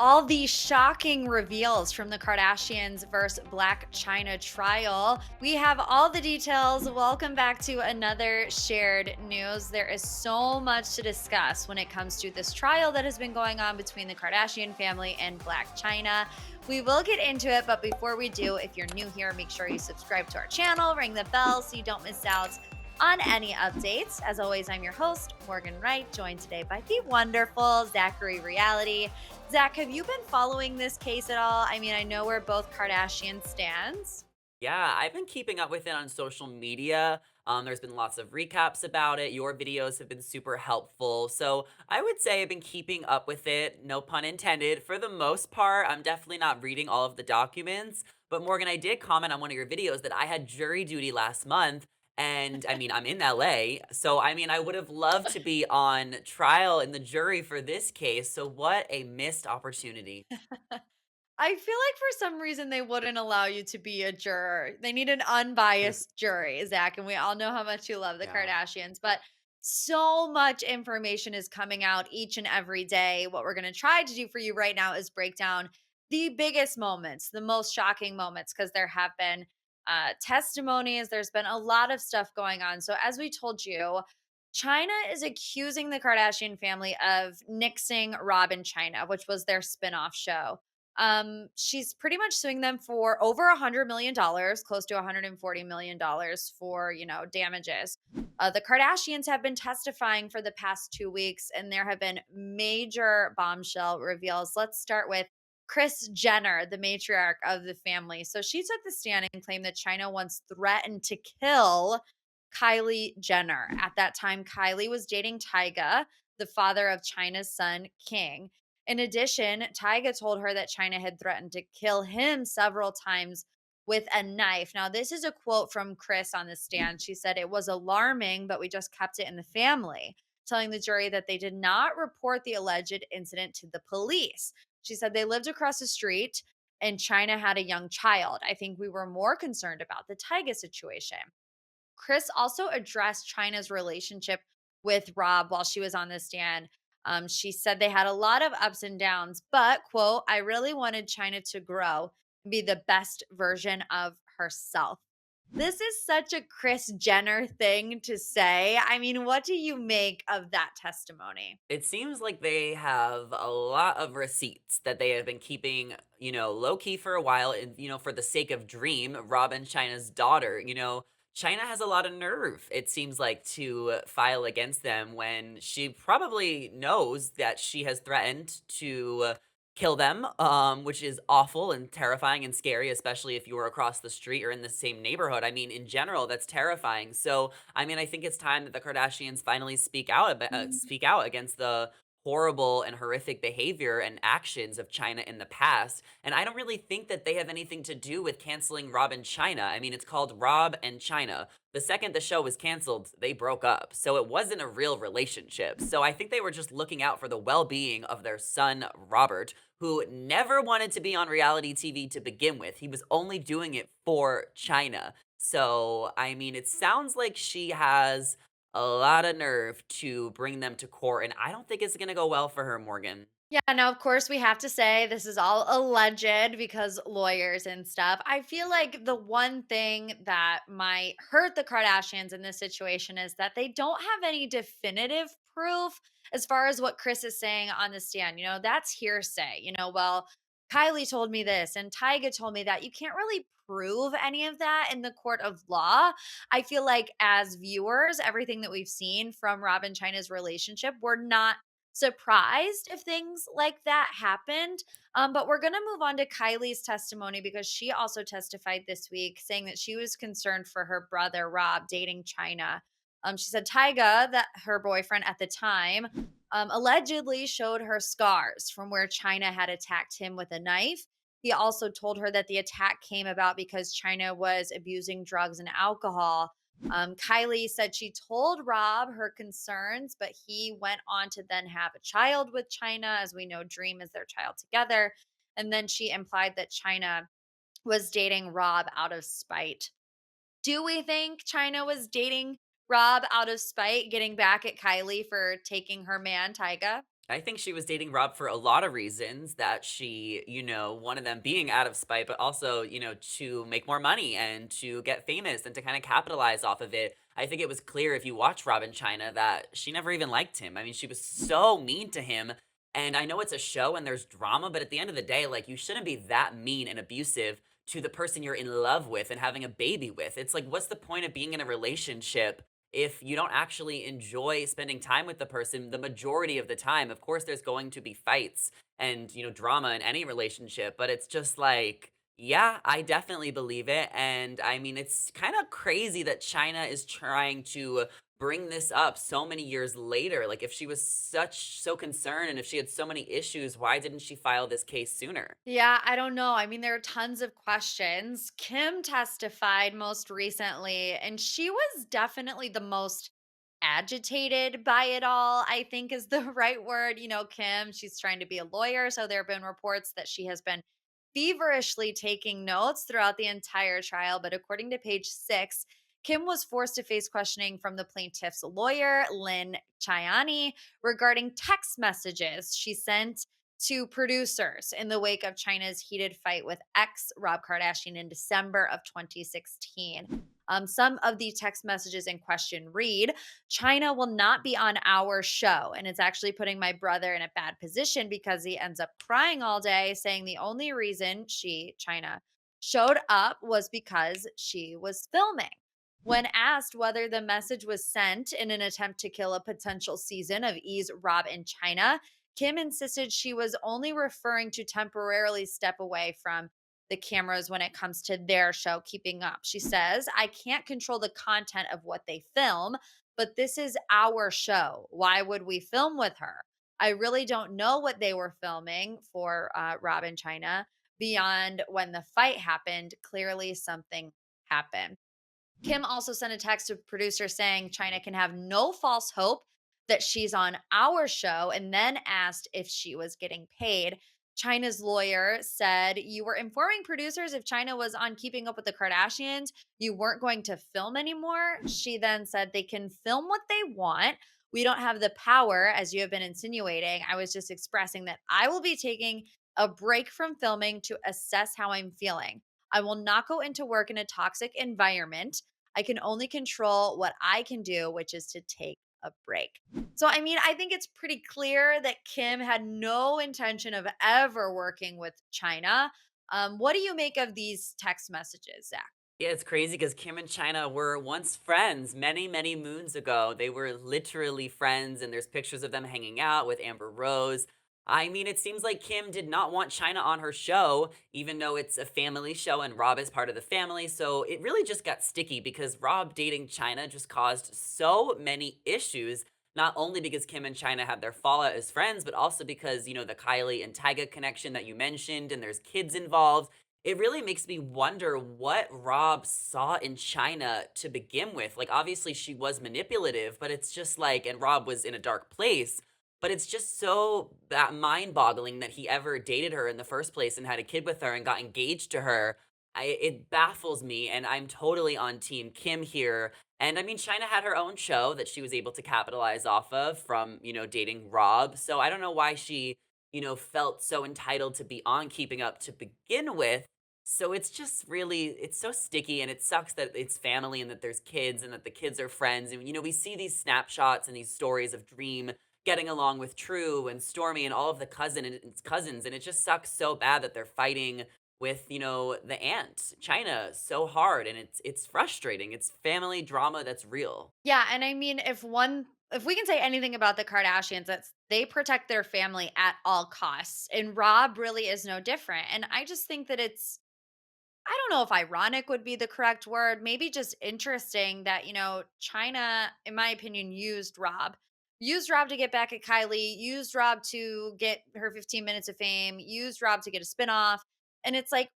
All these shocking reveals from the Kardashians versus Blac Chyna trial. We have all the details. Welcome back to another shared news. There is so much to discuss when it comes to this trial that has been going on between the Kardashian family and Blac Chyna. We will get into it, but before we do, if you're new here, make sure you subscribe to our channel, ring the bell so you don't miss out on any updates. As always, I'm your host, Morgan Wright, joined today by the wonderful Zachary Reality. Zach, have you been following this case at all? I mean, I know we're both Kardashian stans. Yeah, I've been keeping up with it on social media. There's been lots of recaps about it. Your videos have been super helpful. So I would say I've been keeping up with it, no pun intended. For the most part, I'm definitely not reading all of the documents. But Morgan, I did comment on one of your videos that I had jury duty last month. And I mean, I'm in LA. So I mean, I would have loved to be on trial in the jury for this case. So what a missed opportunity. I feel like for some reason they wouldn't allow you to be a juror. They need an unbiased jury, Zach, and we all know how much you love the Yeah. Kardashians, but so much information is coming out each and every day. What we're going to try to do for you right now is break down the biggest moments, the most shocking moments, because there have been testimonies. There's been a lot of stuff going on. So, as we told you, China is accusing the Kardashian family of nixing Rob and China, which was their spinoff show. She's pretty much suing them for over $100 million, close to $140 million for, damages. The Kardashians have been testifying for the past 2 weeks, and there have been major bombshell reveals. Let's start with Kris Jenner, the matriarch of the family. So she took the stand and claimed that China once threatened to kill Kylie Jenner. At that time, Kylie was dating Tyga, the father of China's son, King. In addition, Tyga told her that China had threatened to kill him several times with a knife. Now, this is a quote from Kris on the stand. She said, "It was alarming, but we just kept it in the family," telling the jury that they did not report the alleged incident to the police. She said they lived across the street and China had a young child. I think we were more concerned about the Tyga situation. Kris also addressed China's relationship with Rob while she was on the stand. She said they had a lot of ups and downs, but, quote, "I really wanted China to grow and be the best version of herself." This is such a Kris Jenner thing to say. I mean, what do you make of that testimony? It seems like they have a lot of receipts that they have been keeping, low key for a while, and for the sake of Dream, Robin China's daughter. China has a lot of nerve, it seems like, to file against them when she probably knows that she has threatened to kill them, which is awful and terrifying and scary, especially if you were across the street or in the same neighborhood. I mean, in general, that's terrifying. So, I mean, I think it's time that the Kardashians finally speak out against the horrible and horrific behavior and actions of China in the past. And I don't really think that they have anything to do with canceling Rob and China. I mean, it's called Rob and China. The second the show was canceled, they broke up. So it wasn't a real relationship. So I think they were just looking out for the well being of their son, Robert, who never wanted to be on reality TV to begin with. He was only doing it for China. So, I mean, it sounds like she has a lot of nerve to bring them to court, and I don't think it's gonna go well for her, Morgan. Yeah, now of course we have to say this is all alleged because lawyers and stuff. I feel like the one thing that might hurt the Kardashians in this situation is that they don't have any definitive proof as far as what Kris is saying on the stand. That's hearsay. Well, Kylie told me this and Tyga told me that. You can't really prove any of that in the court of law. I feel like as viewers, everything that we've seen from Rob and China's relationship, we're not surprised if things like that happened. But we're going to move on to Kylie's testimony because she also testified this week, saying that she was concerned for her brother, Rob, dating China. She said Tyga, that her boyfriend at the time, allegedly showed her scars from where China had attacked him with a knife. He also told her that the attack came about because China was abusing drugs and alcohol. Kylie said she told Rob her concerns, but he went on to then have a child with China. As we know, Dream is their child together. And then she implied that China was dating Rob out of spite. Do we think China was dating Rob out of spite, getting back at Kylie for taking her man, Tyga? I think she was dating Rob for a lot of reasons that she, one of them being out of spite, but also, to make more money and to get famous and to kind of capitalize off of it. I think it was clear if you watch Rob in China that she never even liked him. I mean, she was so mean to him. And I know it's a show and there's drama, but at the end of the day, like, you shouldn't be that mean and abusive to the person you're in love with and having a baby with. It's like, what's the point of being in a relationship if you don't actually enjoy spending time with the person the majority of the time? Of course, there's going to be fights and, drama in any relationship, but it's just like, yeah, I definitely believe it. And I mean, it's kind of crazy that China is trying to bring this up so many years later. Like, if she was so concerned and if she had so many issues, why didn't she file this case sooner? Yeah, I don't know. I mean, there are tons of questions. Kim testified most recently, and she was definitely the most agitated by it all, I think is the right word. Kim, she's trying to be a lawyer. So there have been reports that she has been feverishly taking notes throughout the entire trial. But according to page 6, Kim was forced to face questioning from the plaintiff's lawyer, Lynn Chiani, regarding text messages she sent to producers in the wake of China's heated fight with ex Rob Kardashian in December of 2016. Some of the text messages in question read, China will not be on our show. And it's actually putting my brother in a bad position because he ends up crying all day, saying the only reason China, showed up was because she was filming. When asked whether the message was sent in an attempt to kill a potential season of E's Rob in China, Kim insisted she was only referring to temporarily step away from the cameras when it comes to their show, Keeping Up. She says, I can't control the content of what they film, but this is our show. Why would we film with her? I really don't know what they were filming for Rob in China beyond when the fight happened. Clearly, something happened. Kim also sent a text to producer saying China can have no false hope that she's on our show, and then asked if she was getting paid. China's lawyer said, you were informing producers if China was on Keeping Up with the Kardashians, you weren't going to film anymore. She then said they can film what they want. We don't have the power, as you have been insinuating. I was just expressing that I will be taking a break from filming to assess how I'm feeling. I will not go into work in a toxic environment. I can only control what I can do, which is to take a break. So, I mean, I think it's pretty clear that Kim had no intention of ever working with China. What do you make of these text messages, Zach? Yeah, it's crazy because Kim and China were once friends many, many moons ago. They were literally friends, and there's pictures of them hanging out with Amber Rose. I mean, it seems like Kim did not want China on her show, even though it's a family show and Rob is part of the family. So it really just got sticky because Rob dating China just caused so many issues. Not only because Kim and China had their fallout as friends, but also because, the Kylie and Tyga connection that you mentioned, and there's kids involved. It really makes me wonder what Rob saw in China to begin with. Like, obviously, she was manipulative, but it's just like, and Rob was in a dark place, but it's just so that mind boggling that he ever dated her in the first place and had a kid with her and got engaged to her. It baffles me, and I'm totally on Team Kim here. And I mean, China had her own show that she was able to capitalize off of from, dating Rob. So I don't know why she, felt so entitled to be on Keeping Up to begin with. So it's just really, it's so sticky, and it sucks that it's family and that there's kids and that the kids are friends. And, we see these snapshots and these stories of Dream getting along with True and Stormy and all of the cousins. And it just sucks so bad that they're fighting with, the aunt, China, so hard. And it's frustrating. It's family drama that's real. Yeah, and I mean, if we can say anything about the Kardashians, it's they protect their family at all costs. And Rob really is no different. And I just think that it's I don't know if ironic would be the correct word, maybe just interesting that, China, in my opinion, used Rob to get back at Kylie, used Rob to get her 15 minutes of fame, used Rob to get a spinoff. And it's like,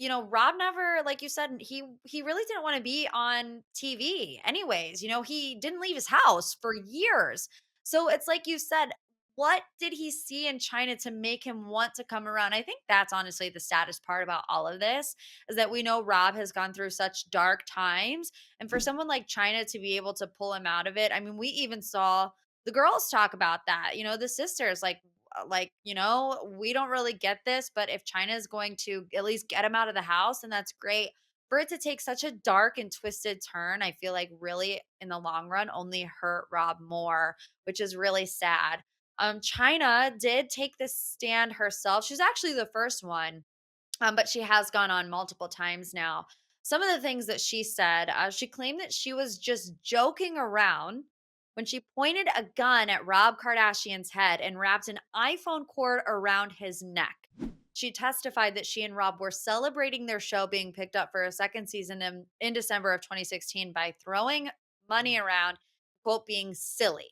Rob never, like you said, he really didn't want to be on TV anyways. He didn't leave his house for years. So it's like you said, what did he see in China to make him want to come around? I think that's honestly the saddest part about all of this is that we know Rob has gone through such dark times. And for someone like China to be able to pull him out of it, I mean, we even saw the girls talk about that. The sisters we don't really get this, but if China is going to at least get him out of the house, and that's great. For it to take such a dark and twisted turn, I feel like really in the long run only hurt Rob more, which is really sad. China did take this stand herself. She's actually the first one, but she has gone on multiple times now. Some of the things that she said, she claimed that she was just joking around when she pointed a gun at Rob Kardashian's head and wrapped an iPhone cord around his neck. She testified that she and Rob were celebrating their show being picked up for a second season in December of 2016 by throwing money around, quote, being silly.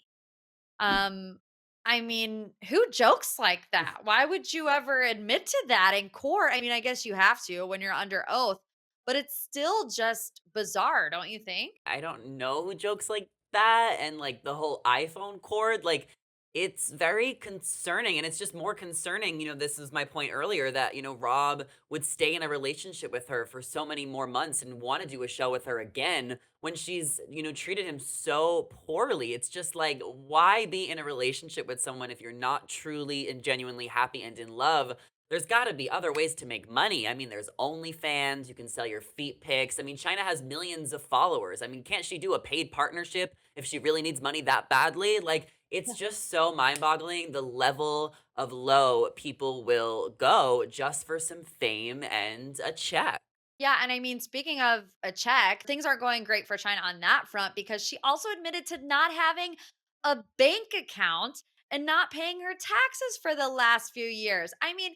Um, I mean, who jokes like that? Why would you ever admit to that in court? I mean, I guess you have to when you're under oath, but it's still just bizarre, don't you think? I don't know jokes like that and, like, the whole iPhone cord, like, it's very concerning, and it's just more concerning, this is my point earlier that, Rob would stay in a relationship with her for so many more months and wanna do a show with her again when she's, treated him so poorly. It's just like, why be in a relationship with someone if you're not truly and genuinely happy and in love? There's gotta be other ways to make money. I mean, there's OnlyFans, you can sell your feet pics. I mean, China has millions of followers. I mean, can't she do a paid partnership if she really needs money that badly? Like, it's just so mind-boggling the level of low people will go just for some fame and a check. Yeah, and I mean, speaking of a check, things aren't going great for China on that front because she also admitted to not having a bank account and not paying her taxes for the last few years. I mean,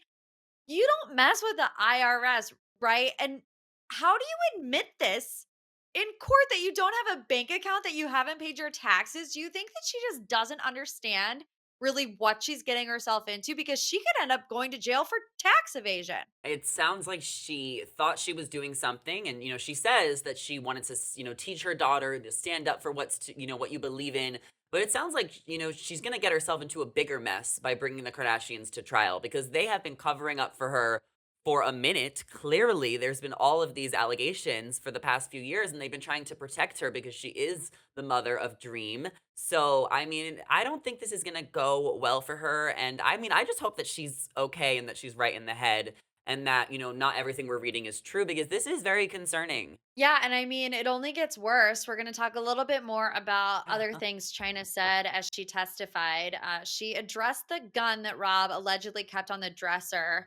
you don't mess with the IRS, right? And how do you admit this in court that you don't have a bank account, that you haven't paid your taxes? Do you think that she just doesn't understand really what she's getting herself into? Because she could end up going to jail for tax evasion. It sounds like she thought she was doing something, and, she says that she wanted to, teach her daughter to stand up for what you believe in. But it sounds like, she's gonna get herself into a bigger mess by bringing the Kardashians to trial because they have been covering up for her for a minute. Clearly, there's been all of these allegations for the past few years, and they've been trying to protect her because she is the mother of Dream. So, I mean, I don't think this is gonna go well for her. And I mean, I just hope that she's okay and that she's right in the head and that, not everything we're reading is true because this is very concerning. Yeah, and I mean, it only gets worse. We're going to talk a little bit more about other things China said as she testified. She addressed the gun that Rob allegedly kept on the dresser.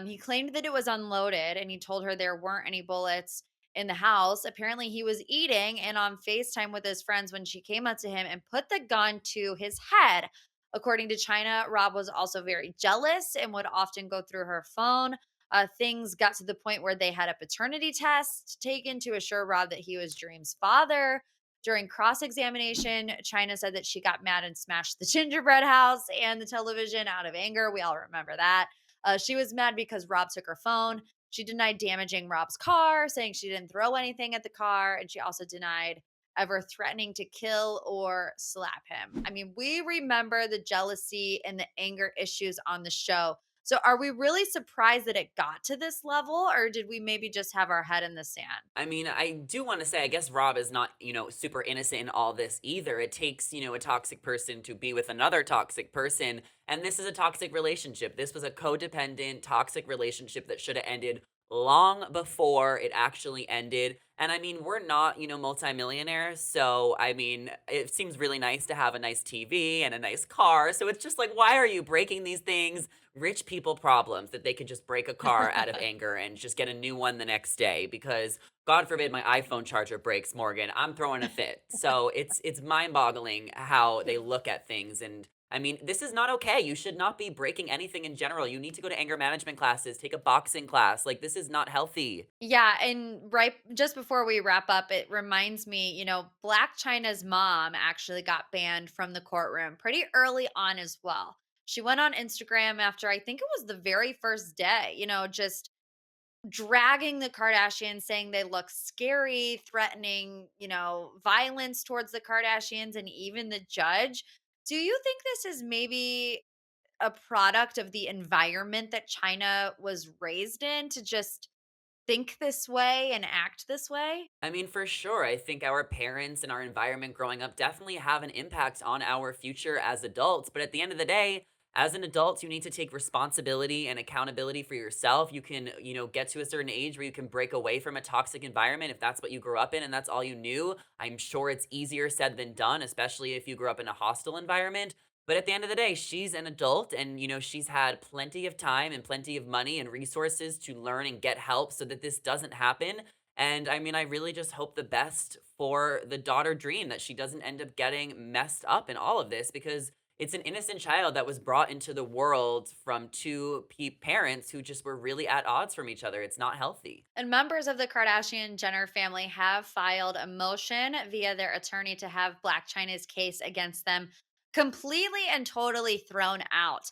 He claimed that it was unloaded, and he told her there weren't any bullets in the house. Apparently, he was eating and on FaceTime with his friends when she came up to him and put the gun to his head. According to China, Rob was also very jealous and would often go through her phone. Things got to the point where they had a paternity test taken to assure Rob that he was Dream's father. During cross examination, China said that she got mad and smashed the gingerbread house and the television out of anger. We all remember that. She was mad because Rob took her phone. She denied damaging Rob's car, saying she didn't throw anything at the car. And she also denied ever threatening to kill or slap him. I mean, we remember the jealousy and the anger issues on the show. So are we really surprised that it got to this level, or did we maybe just have our head in the sand? I mean, I do want to say, I guess Rob is not, super innocent in all this either. It takes, a toxic person to be with another toxic person. And this is a toxic relationship. This was a codependent, toxic relationship that should have ended long before it actually ended. And I mean, we're not, multimillionaires. So, I mean, it seems really nice to have a nice TV and a nice car. So it's just like, why are you breaking these things? Rich people problems that they could just break a car out of anger and just get a new one the next day because God forbid my iPhone charger breaks, Morgan. I'm throwing a fit. So it's mind-boggling how they look at things. And I mean, this is not okay. You should not be breaking anything in general. You need to go to anger management classes, take a boxing class. Like, this is not healthy. Yeah, and right just before we wrap up, it reminds me, Black China's mom actually got banned from the courtroom pretty early on as well. She went on Instagram after I think it was the very first day, just dragging the Kardashians, saying they look scary, threatening, violence towards the Kardashians and even the judge. Do you think this is maybe a product of the environment that China was raised in, to just think this way and act this way? I mean, for sure. I think our parents and our environment growing up definitely have an impact on our future as adults. But at the end of the day, as an adult, you need to take responsibility and accountability for yourself. You can, get to a certain age where you can break away from a toxic environment if that's what you grew up in and that's all you knew. I'm sure it's easier said than done, especially if you grew up in a hostile environment. But at the end of the day, she's an adult and, she's had plenty of time and plenty of money and resources to learn and get help so that this doesn't happen. And I mean, I really just hope the best for the daughter dream that she doesn't end up getting messed up in all of this because it's an innocent child that was brought into the world from two parents who just were really at odds from each other. It's not healthy. And members of the Kardashian Jenner family have filed a motion via their attorney to have Blac Chyna's case against them completely and totally thrown out.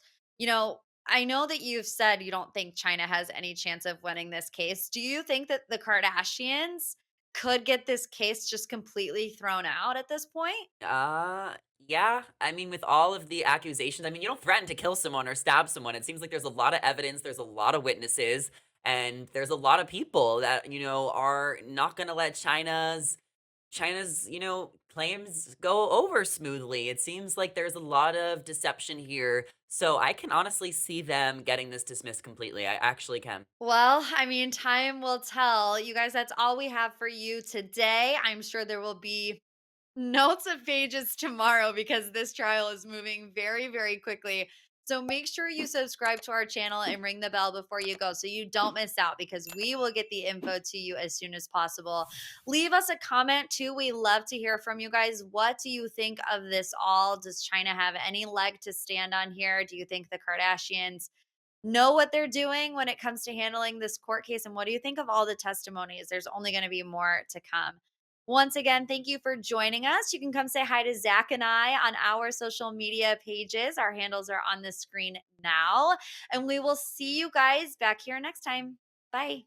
I know that you've said you don't think China has any chance of winning this case. Do you think that the Kardashians could get this case just completely thrown out at this point? Yeah. I mean, with all of the accusations, I mean, you don't threaten to kill someone or stab someone. It seems like there's a lot of evidence, there's a lot of witnesses, and there's a lot of people that, are not going to let China's, claims go over smoothly. It seems like there's a lot of deception here. So I can honestly see them getting this dismissed completely. I actually can. Well, I mean, time will tell. You guys, that's all we have for you today. I'm sure there will be notes of pages tomorrow because this trial is moving very, very quickly. So make sure you subscribe to our channel and ring the bell before you go so you don't miss out because we will get the info to you as soon as possible. Leave us a comment too. We love to hear from you guys. What do you think of this all? Does China have any leg to stand on here? Do you think the Kardashians know what they're doing when it comes to handling this court case? And what do you think of all the testimonies? There's only going to be more to come. Once again, thank you for joining us. You can come say hi to Zach and I on our social media pages. Our handles are on the screen now. And we will see you guys back here next time. Bye.